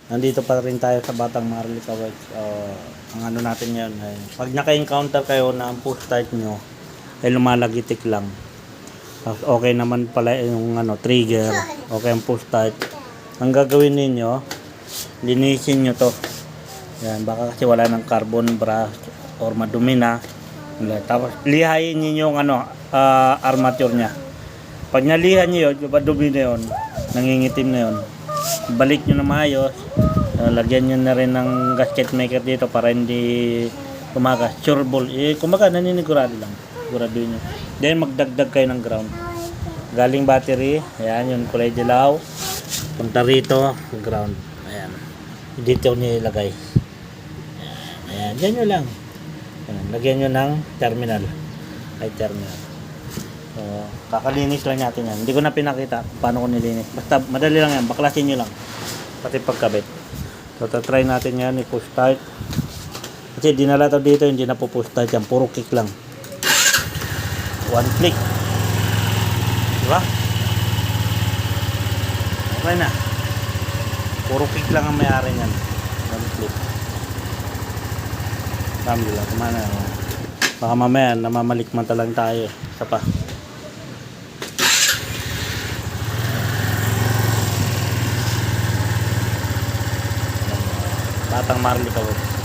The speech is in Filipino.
Nandito pa rin tayo sa Batang Maharlika Works. Ang ano natin yan, pag naka-encounter kayo na ang push start nyo ay lumalagitik lang. Okay naman pala yung trigger, okay ang push start. Ang gagawin ninyo, linisin nyo to. Yan, baka kasi wala ng carbon brush or madumi na. Tapos lihayin niyo yung armature nya. Pag nalihan niyo yun, yung madumi na yun, nangingitim na yun, balik nyo na maayos. Lagyan nyo na rin ng gasket maker dito para hindi tumagas. Sureball. Kumbaga naninigurado lang. Siguraduhin nyo. Then magdagdag kayo ng ground. Galing battery. Ayan, yung kulay dilaw. Punta rito, ground. Ayan. Dito nyo ilagay. Ayan, dyan nyo lang. Ayan, lagyan nyo ng terminal. Ay terminal. So, kakalinis lang natin yan. Hindi ko na pinakita paano ko nilinis. Basta madali lang yan. Baklasin nyo lang. Pati pagkabit. So, try natin yan. I-push start. Kasi dinala to dito. Hindi na po push start yan. Puro kick lang. One click. Diba? Okay na. Puro kick lang ang may-ari yan. One click. Alhamdulillah. Kumana. Baka mamaya namamalikmata lang tayo. Isa pa. Batang Maharlika Works.